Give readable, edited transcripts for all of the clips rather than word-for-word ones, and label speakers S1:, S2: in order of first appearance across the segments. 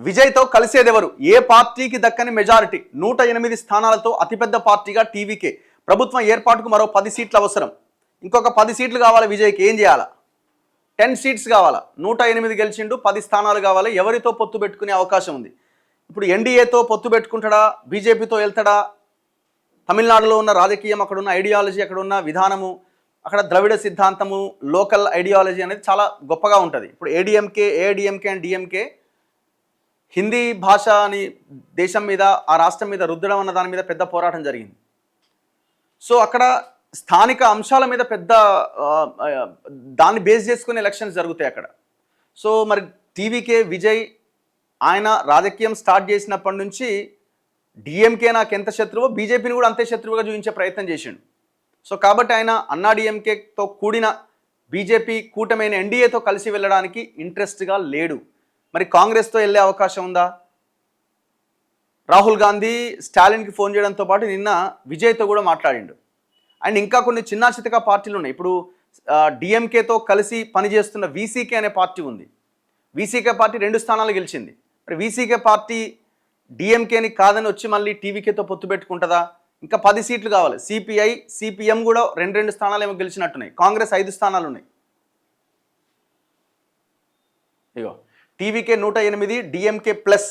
S1: విజయ్తో కలిసేదెవరు? ఏ పార్టీకి దక్కని మెజారిటీ 108 స్థానాలతో అతిపెద్ద పార్టీగా టీవీకే. ప్రభుత్వం ఏర్పాటుకు మరో 10 సీట్లు అవసరం. ఇంకొక 10 సీట్లు కావాలి విజయ్కి. ఏం చేయాలా? 10 సీట్స్ కావాలా? 108 గెలిచిండు, 10 స్థానాలు కావాలి. ఎవరితో పొత్తు పెట్టుకునే అవకాశం ఉంది? ఇప్పుడు ఎన్డీఏతో పొత్తు పెట్టుకుంటాడా? బీజేపీతో వెళ్తాడా? తమిళనాడులో ఉన్న రాజకీయం, అక్కడ ఉన్న ఐడియాలజీ, అక్కడ ఉన్న విధానము, అక్కడ ద్రవిడ సిద్ధాంతము, లోకల్ ఐడియాలజీ అనేది చాలా గొప్పగా ఉంటుంది. ఇప్పుడు ఏఐడిఎంకే అండ్ డిఎంకే హిందీ భాష అని దేశం మీద, ఆ రాష్ట్రం మీద రుద్దడం అన్న దాని మీద పెద్ద పోరాటం జరిగింది. సో అక్కడ స్థానిక అంశాల మీద పెద్ద దాన్ని బేస్ చేసుకుని ఎలక్షన్స్ జరుగుతాయి అక్కడ. సో మరి టీవీకే విజయ్ ఆయన రాజకీయం స్టార్ట్ చేసినప్పటి నుంచి డిఎంకే నాకు ఎంత శత్రువో బీజేపీని కూడా అంతే శత్రువుగా చూపించే ప్రయత్నం చేసిండు. సో కాబట్టి ఆయన అన్నా డిఎంకేతో కూడిన బీజేపీ కూటమైన ఎన్డీఏతో కలిసి వెళ్ళడానికి ఇంట్రెస్ట్గా లేడు. మరి కాంగ్రెస్తో వెళ్ళే అవకాశం ఉందా? రాహుల్ గాంధీ స్టాలిన్కి ఫోన్ చేయడంతో పాటు నిన్న విజయ్తో కూడా మాట్లాడిండు. అండ్ ఇంకా కొన్ని చిన్న చితక పార్టీలు ఉన్నాయి. ఇప్పుడు డిఎంకేతో కలిసి పనిచేస్తున్న వీసీకే అనే పార్టీ ఉంది. వీసీకే పార్టీ 2 స్థానాలు గెలిచింది. మరి వీసీకే పార్టీ డిఎంకేని కాదని వచ్చి మళ్ళీ టీవీకేతో పొత్తు పెట్టుకుంటుందా? ఇంకా 10 సీట్లు కావాలి. సిపిఐ, సిపిఎం కూడా 2 స్థానాలు ఏమో గెలిచినట్టున్నాయి. కాంగ్రెస్ 5 స్థానాలు ఉన్నాయి. ఇగో టీవీకే 108, డిఎంకే ప్లస్.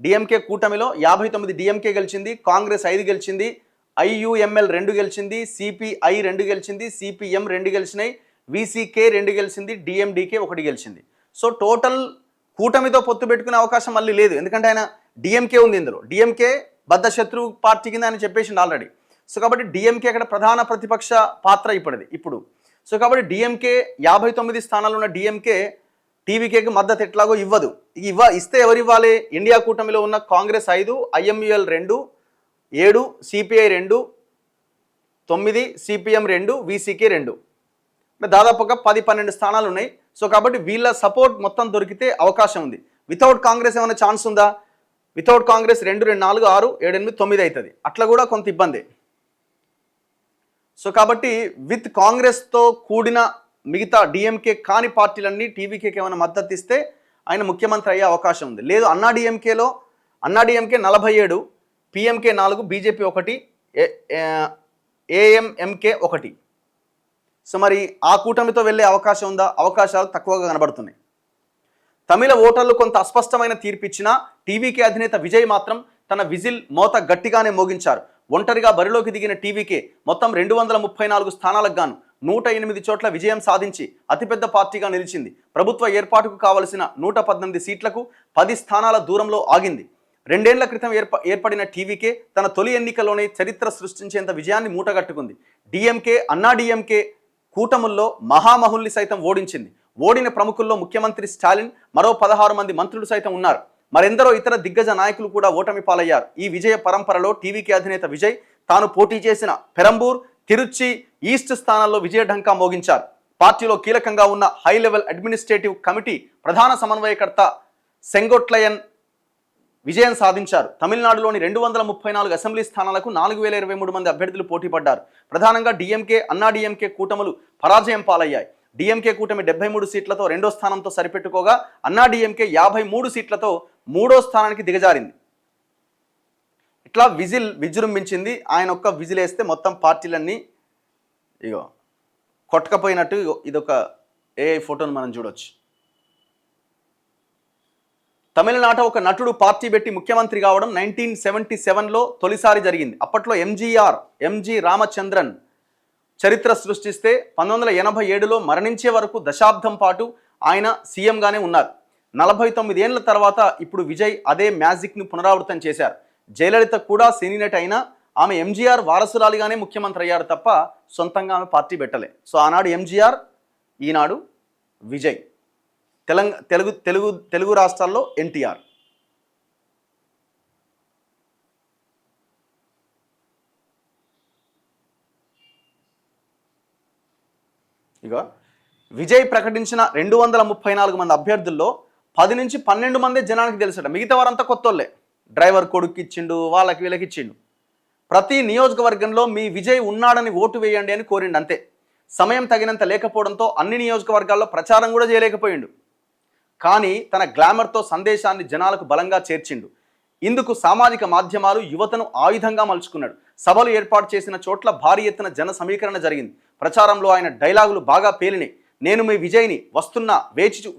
S1: డిఎంకే కూటమిలో 59 డిఎంకే గెలిచింది, కాంగ్రెస్ 5 గెలిచింది, ఐయుఎంఎల్ 2 గెలిచింది, సిపిఐ 2 గెలిచింది, సిపిఎం 2 గెలిచినాయి, వీసీకే 2 గెలిచింది, డిఎండికే 1 గెలిచింది. సో టోటల్ కూటమితో పొత్తు పెట్టుకునే అవకాశం మళ్ళీ లేదు. ఎందుకంటే ఆయన డిఎంకే ఉంది ఇందులో. డిఎంకే బద్ద శత్రువు పార్టీ కింద ఆయన చెప్పేసిండు ఆల్రెడీ. సో కాబట్టి డిఎంకే అక్కడ ప్రధాన ప్రతిపక్ష పాత్ర ఇప్పుడు. సో కాబట్టి డిఎంకే 59 స్థానాలు ఉన్న డిఎంకే టీవీకేకి మద్దతు ఎట్లాగో ఇవ్వదు. ఇస్తే ఎవరు ఇవ్వాలి? ఇండియా కూటమిలో ఉన్న కాంగ్రెస్ 5, ఐఎంయుఎల్ 2, 7, సిపిఐ 2, 9, సిపిఎం 2, వీసీకే 2. దాదాపుగా 10-12 స్థానాలు ఉన్నాయి. సో కాబట్టి వీళ్ళ సపోర్ట్ మొత్తం దొరికితే అవకాశం ఉంది. వితౌట్ కాంగ్రెస్ ఏమైనా ఛాన్స్ ఉందా? వితౌట్ కాంగ్రెస్ 2, 2, 4, 6, 7, 8, 9 అవుతుంది. అట్లా కూడా కొంత ఇబ్బంది. సో కాబట్టి విత్ కాంగ్రెస్తో కూడిన మిగతా డిఎంకే కాని పార్టీలన్నీ టీవీకేకి ఏమైనా మద్దతు ఇస్తే ఆయన ముఖ్యమంత్రి అయ్యే అవకాశం ఉంది. లేదు అన్నా DMK 47, PMK 4, BJP 1, AMMK 1. So మరి ఆ కూటమితో వెళ్ళే అవకాశం ఉందా? అవకాశాలు తక్కువగా కనబడుతున్నాయి. తమిళ ఓటర్లు కొంత అస్పష్టమైన తీర్పిచ్చినా టీవీకే అధినేత విజయ్ మాత్రం తన విజిల్ మోత గట్టిగానే మోగించారు. ఒంటరిగా బరిలోకి దిగిన టీవీకే మొత్తం 234 స్థానాలకు గాను 108 చోట్ల విజయం సాధించి అతిపెద్ద పార్టీగా నిలిచింది. ప్రభుత్వ ఏర్పాటుకు కావలసిన 118 సీట్లకు 10 స్థానాల దూరంలో ఆగింది. 2 ఏళ్ల క్రితం ఏర్పడిన టీవీకే తన తొలి ఎన్నికలోనే చరిత్ర సృష్టించేంత విజయాన్ని మూటగట్టుకుంది. డిఎంకే, అన్నా డిఎంకే కూటముల్లో మహామహుల్ని సైతం ఓడించింది. ఓడిన ప్రముఖుల్లో ముఖ్యమంత్రి స్టాలిన్, మరో 16 మంది మంత్రులు సైతం ఉన్నారు. మరెందరో ఇతర దిగ్గజ నాయకులు కూడా ఓటమి పాలయ్యారు. ఈ విజయ పరంపరలో టీవీకే అధినేత విజయ్ తాను పోటీ చేసిన పెరంబూర్, తిరుచి, ఈస్ట్ స్థానాల్లో విజయ ఢంకా మోగించారు. పార్టీలో కీలకంగా ఉన్న హై లెవెల్ అడ్మినిస్ట్రేటివ్ కమిటీ ప్రధాన సమన్వయకర్త సెంగొట్లయన్ విజయం సాధించారు. తమిళనాడులోని 234 అసెంబ్లీ స్థానాలకు 4023 మంది అభ్యర్థులు పోటీ పడ్డారు. ప్రధానంగా డిఎంకే, అన్నా డిఎంకే కూటములు పరాజయం పాలయ్యాయి. డిఎంకే కూటమి 73 సీట్లతో 2వ స్థానంతో సరిపెట్టుకోగా అన్నా డిఎంకే 53 సీట్లతో 3వ స్థానానికి దిగజారింది. ఇట్లా విజృంభించింది. ఆయన ఒక్క విజిల్ వేస్తే మొత్తం పార్టీలన్నీ ఇగో కొట్టకపోయినట్టు. ఇదొక ఏఐ ఫోటోను మనం చూడొచ్చు. తమిళనాట ఒక నటుడు పార్టీ పెట్టి ముఖ్యమంత్రి కావడం 1977లో తొలిసారి జరిగింది. అప్పట్లో ఎంజి రామచంద్రన్ చరిత్ర సృష్టిస్తే 1987లో మరణించే వరకు దశాబ్దం పాటు ఆయన సీఎంగానే ఉన్నారు. 49 ఏళ్ల తర్వాత ఇప్పుడు విజయ్ అదే మ్యాజిక్ను పునరావృతం చేశారు. జయలలిత కూడా సినీ నటి అయినా ఆమె ఎంజీఆర్ వారసురాలిగానే ముఖ్యమంత్రి అయ్యారు తప్ప సొంతంగా ఆమె పార్టీ పెట్టలే. సో ఆనాడు ఎంజీఆర్, ఈనాడు విజయ్. తెలుగు రాష్ట్రాల్లో ఎన్టీఆర్. ఇక విజయ్ ప్రకటించిన 234 మంది అభ్యర్థుల్లో 10 నుంచి 12 మందే జనానికి తెలుసట. మిగతా వారంతా కొత్తోళ్ళే. డ్రైవర్ కొడుకు ఇచ్చిండు, వాళ్ళకి వీళ్ళకి ఇచ్చిండు. ప్రతి నియోజకవర్గంలో మీ విజయ్ ఉన్నాడని ఓటు వేయండి అని కోరిండు అంతే. సమయం తగినంత లేకపోవడంతో అన్ని నియోజకవర్గాల్లో ప్రచారం కూడా చేయలేకపోయిండు. కానీ తన గ్లామర్తో సందేశాన్ని జనాలకు బలంగా చేర్చిండు. ఇందుకు సామాజిక మాధ్యమాలు యువతను ఆయుధంగా మలుచుకున్నాడు. సభలు ఏర్పాటు చేసిన చోట్ల భారీ ఎత్తున జన సమీకరణ జరిగింది. ప్రచారంలో ఆయన డైలాగులు బాగా పేలినాయి. నేను మీ విజయ్ని, వస్తున్నా,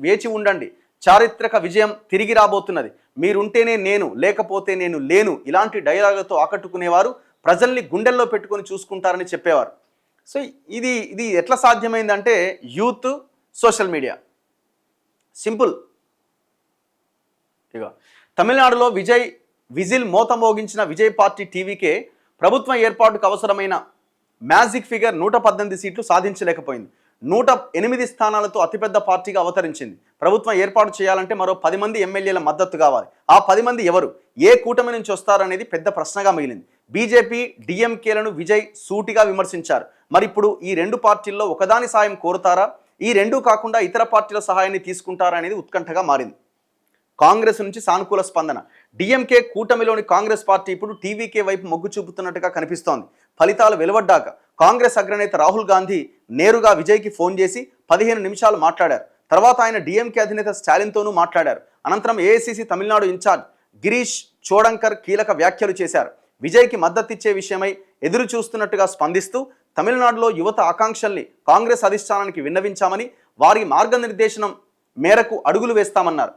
S1: వేచి ఉండండి, చారిత్రక విజయం తిరిగి రాబోతున్నది, మీరుంటేనే నేను, లేకపోతే నేను లేను, ఇలాంటి డైలాగులతో ఆకట్టుకునేవారు. ప్రజల్ని గుండెల్లో పెట్టుకొని చూసుకుంటారని చెప్పేవారు. సో ఇది ఎట్లా సాధ్యమైందంటే యూత్, సోషల్ మీడియా. సింపుల్. ఇక తమిళనాడులో విజిల్ మోత మోగించిన విజయ్ పార్టీ టీవీకే ప్రభుత్వం ఏర్పాటుకు అవసరమైన మ్యాజిక్ ఫిగర్ 118 సీట్లు సాధించలేకపోయింది. 108 స్థానాలతో అతిపెద్ద పార్టీగా అవతరించింది. ప్రభుత్వం ఏర్పాటు చేయాలంటే మరో 10 మంది ఎమ్మెల్యేల మద్దతు కావాలి. ఆ 10 మంది ఎవరు, ఏ కూటమి నుంచి వస్తారనేది పెద్ద ప్రశ్నగా మిగిలింది. బీజేపీ, డిఎంకేలను విజయ్ సూటిగా విమర్శించారు. మరి ఇప్పుడు ఈ రెండు పార్టీల్లో ఒకదాని సాయం కోరుతారా, ఈ రెండూ కాకుండా ఇతర పార్టీల సహాయాన్ని తీసుకుంటారా అనేది ఉత్కంఠగా మారింది. కాంగ్రెస్ నుంచి సానుకూల స్పందన. డిఎంకే కూటమిలోని కాంగ్రెస్ పార్టీ ఇప్పుడు టీవీకే వైపు మొగ్గు చూపుతున్నట్టుగా కనిపిస్తోంది. ఫలితాలు వెలువడ్డాక కాంగ్రెస్ అగ్రనేత రాహుల్ గాంధీ నేరుగా విజయ్కి ఫోన్ చేసి 15 నిమిషాలు మాట్లాడారు. తర్వాత ఆయన డిఎంకే అధినేత స్టాలిన్తోనూ మాట్లాడారు. అనంతరం ఏఐసిసి తమిళనాడు ఇన్ఛార్జ్ గిరీష్ చోడంకర్ కీలక వ్యాఖ్యలు చేశారు. విజయ్కి మద్దతిచ్చే విషయమై ఎదురు చూస్తున్నట్టుగా స్పందిస్తూ తమిళనాడులో యువత ఆకాంక్షల్ని కాంగ్రెస్ అధిష్టానానికి విన్నవించామని, వారి మార్గనిర్దేశనం మేరకు అడుగులు వేస్తామన్నారు.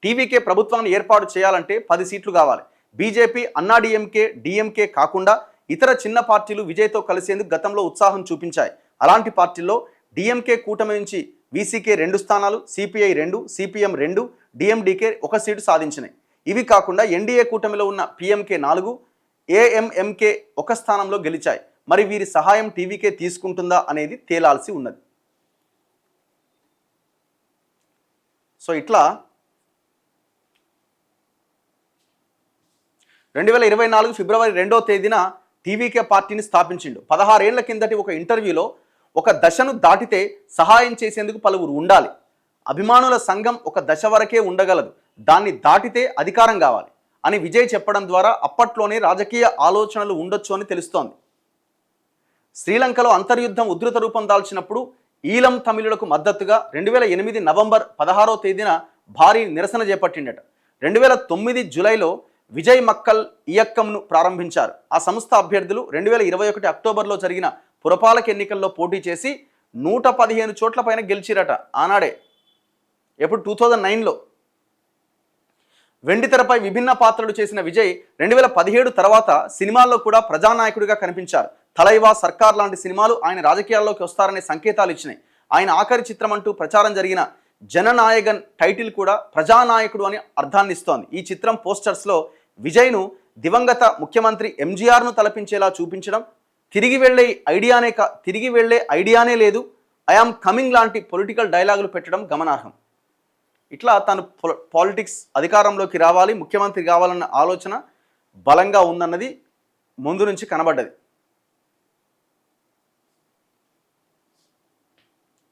S1: టీవీకే ప్రభుత్వాన్ని ఏర్పాటు చేయాలంటే 10 సీట్లు కావాలి. బీజేపీ, అన్నాడీఎంకే, డిఎంకే కాకుండా ఇతర చిన్న పార్టీలు విజయ్తో కలిసేందుకు గతంలో ఉత్సాహం చూపించాయి. అలాంటి పార్టీల్లో డిఎంకే కూటమి నుంచి వీసీకే 2 స్థానాలు, సిపిఐ 2, సిపిఎం 2, డిఎండికే 1 సీటు సాధించినాయి. ఇవి కాకుండా ఎన్డీఏ కూటమిలో ఉన్న పిఎంకే 4, ఏఎంఎంకే 1 స్థానంలో గెలిచాయి. మరి వీరి సహాయం టీవీకే తీసుకుంటుందా అనేది తేలాల్సి ఉన్నది. సో ఇట్లా 2024 ఫిబ్రవరి 2వ తేదీన టీవీకే పార్టీని స్థాపించిండు. 16 ఏళ్ల కిందటి ఒక ఇంటర్వ్యూలో ఒక దశను దాటితే సహాయం చేసేందుకు పలువురు ఉండాలి. అభిమానుల సంఘం ఒక దశ వరకే ఉండగలదు, దాన్ని దాటితే అధికారం కావాలి అని విజయ్ చెప్పడం ద్వారా అప్పట్లోనే రాజకీయ ఆలోచనలు ఉండొచ్చు అని తెలుస్తోంది. శ్రీలంకలో అంతర్యుద్ధం ఉధృత రూపం దాల్చినప్పుడు ఈలం తమిళులకు మద్దతుగా 2008 నవంబర్ 16వ తేదీన భారీ నిరసన చేపట్టిండట. 2009 జూలైలో విజయ్ మక్కల్ ఇయక్కంను ప్రారంభించారు. ఆ సంస్థ అభ్యర్థులు 2021 అక్టోబర్లో జరిగిన పురపాలక ఎన్నికల్లో పోటీ చేసి 115 చోట్ల పైన గెలిచిరట ఆనాడే. ఎప్పుడు 2009లో. వెండితెరపై విభిన్న పాత్రలు చేసిన విజయ్ 2017 తర్వాత సినిమాల్లో కూడా ప్రజానాయకుడిగా కనిపించారు. తలైవా, సర్కార్ లాంటి సినిమాలు ఆయన రాజకీయాల్లోకి వస్తారనే సంకేతాలు ఇచ్చినాయి. ఆయన ఆఖరి చిత్రం అంటూ ప్రచారం జరిగిన జననాయగన్ టైటిల్ కూడా ప్రజానాయకుడు అని అర్థాన్ని ఇస్తోంది. ఈ చిత్రం పోస్టర్స్లో విజయ్ను దివంగత ముఖ్యమంత్రి ఎంజీఆర్ను తలపించేలా చూపించడం, తిరిగి వెళ్లే ఐడియానే లేదు, ఐఆమ్ కమింగ్ లాంటి పొలిటికల్ డైలాగులు పెట్టడం గమనార్హం. ఇట్లా తను పాలిటిక్స్ అధికారంలోకి రావాలి, ముఖ్యమంత్రి కావాలన్న ఆలోచన బలంగా ఉందన్నది ముందు నుంచి కనబడ్డది.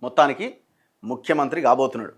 S1: మొత్తానికి ముఖ్యమంత్రి కాబోతున్నాడు.